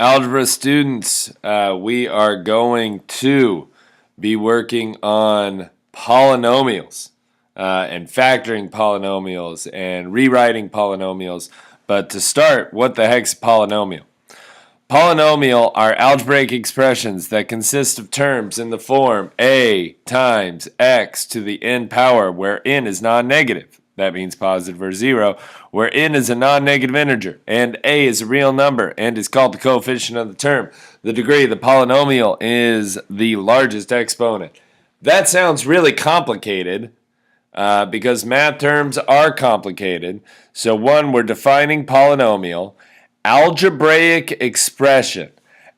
Algebra students, we are going to be working on polynomials and factoring polynomials and rewriting polynomials. But to start, what the heck's a polynomial? Polynomial are algebraic expressions that consist of terms in the form a times x to the n power, where n is non-negative. That means positive or zero, where n is a non-negative integer, and a is a real number and is called the coefficient of the term. The degree of the polynomial is the largest exponent. That sounds really complicated because math terms are complicated. So one, we're defining polynomial. Algebraic expression.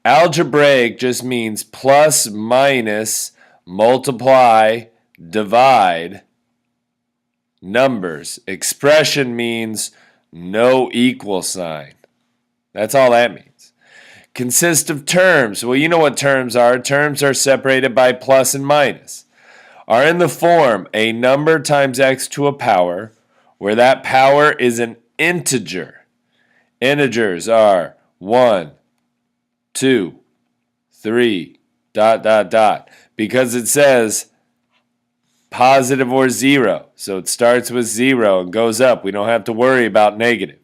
Algebraic just means plus, minus, multiply, divide numbers. Expression means no equal sign. That's all that means. Consist of terms. Well, you know what terms are. Terms are separated by plus and minus. Are in the form a number times x to a power, where that power is an integer. Integers are 1, 2, 3, ... because it says positive or zero. So it starts with 0 and goes up. We don't have to worry about negative.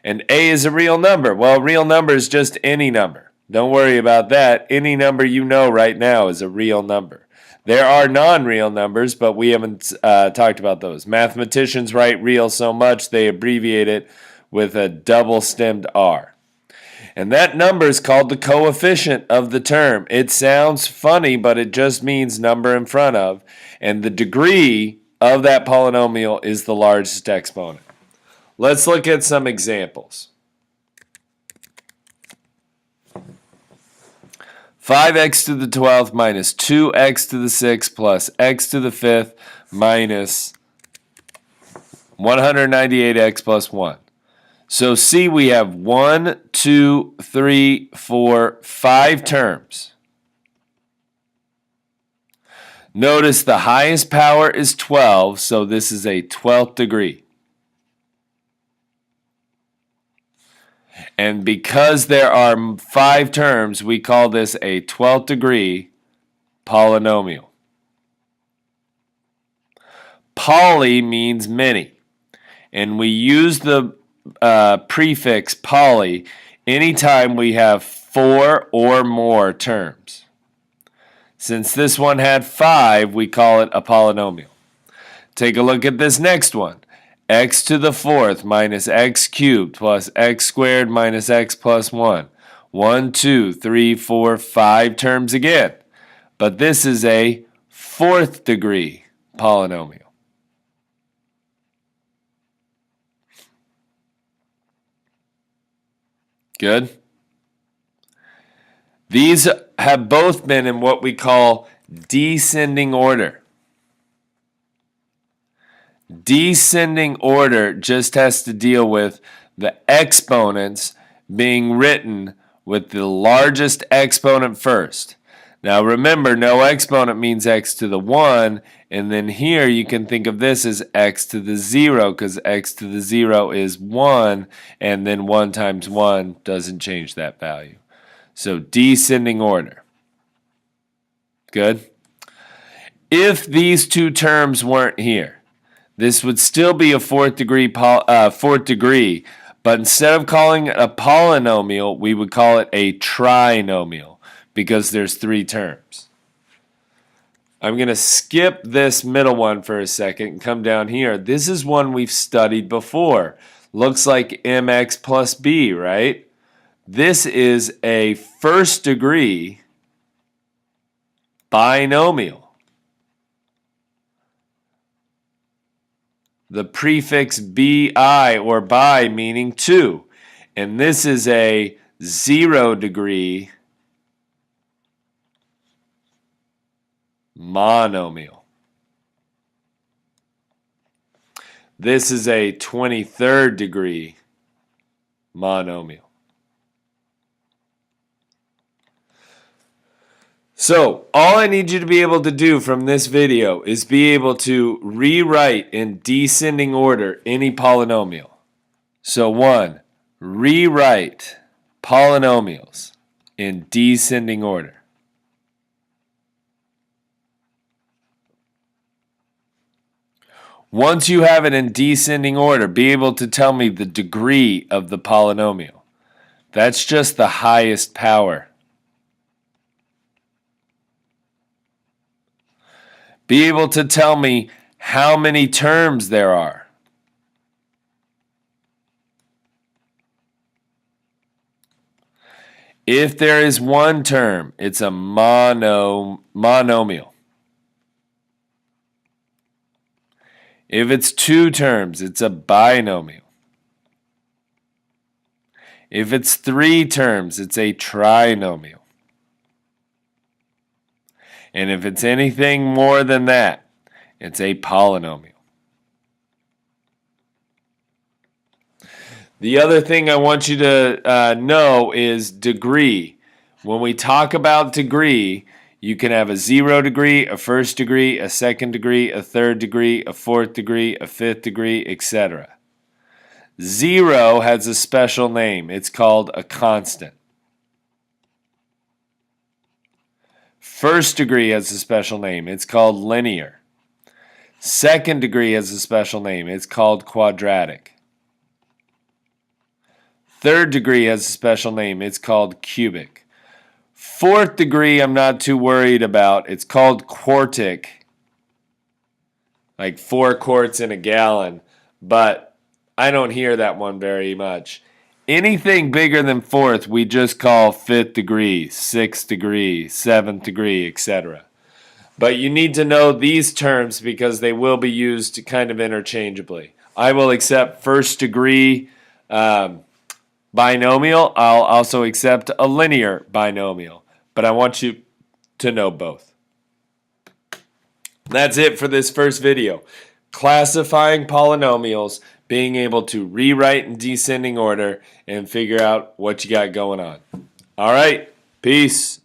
And a is a real number. Well, a real number is just any number. Don't worry about that. Any number you know right now is a real number. There are non-real numbers, but we haven't talked about those. Mathematicians write real so much they abbreviate it with a double-stemmed R. And that number is called the coefficient of the term. It sounds funny, but it just means number in front of. And the degree of that polynomial is the largest exponent. Let's look at some examples. 5x to the 12th minus 2x to the 6th plus x to the 5th minus 198x plus 1. So see, we have 1, 2, 3, 4, 5 terms. Notice the highest power is 12, so this is a 12th degree. And because there are 5 terms, we call this a 12th degree polynomial. Poly means many, and we use the prefix poly anytime we have 4 or more terms. Since this one had 5, we call it a polynomial. Take a look at this next one. X to the 4th minus x cubed plus x squared minus x plus 1. 1, 2, 3, 4, 5 terms again. But this is a 4th degree polynomial. Good. These have both been in what we call descending order. Descending order just has to deal with the exponents being written with the largest exponent first. Now remember, no exponent means x to the 1, and then here you can think of this as x to the 0, because x to the 0 is 1, and then 1 times 1 doesn't change that value. So descending order. Good? If these two terms weren't here, this would still be a 4th degree, but instead of calling it a polynomial, we would call it a trinomial, because there's 3 terms. I'm going to skip this middle one for a second and come down here. This is one we've studied before. Looks like mx plus b, right? This is a 1st degree binomial. The prefix bi or bi meaning 2. And this is a 0 degree monomial. This is a 23rd degree monomial. So, all I need you to be able to do from this video is be able to rewrite in descending order any polynomial. So 1, rewrite polynomials. in descending order. Once you have it in descending order, be able to tell me the degree of the polynomial. That's just the highest power. Be able to tell me how many terms there are. If there is one term, it's a monomial. If it's two terms, it's a binomial. If it's three terms, it's a trinomial. And if it's anything more than that, it's a polynomial. The other thing I want you to know is degree. When we talk about degree, you can have a 0 degree, a first degree, a second degree, a third degree, a fourth degree, a fifth degree, etc. 0 has a special name. It's called a constant. First degree has a special name. It's called linear. Second degree has a special name. It's called quadratic. Third degree has a special name. It's called cubic. Fourth degree, I'm not too worried about. It's called quartic. Like 4 quarts in a gallon. But I don't hear that one very much. Anything bigger than fourth, we just call fifth degree, sixth degree, seventh degree, etc. But you need to know these terms because they will be used kind of interchangeably. I will accept first degree binomial. I'll also accept a linear binomial. But I want you to know both. That's it for this first video. Classifying polynomials, being able to rewrite in descending order, and figure out what you got going on. All right, peace.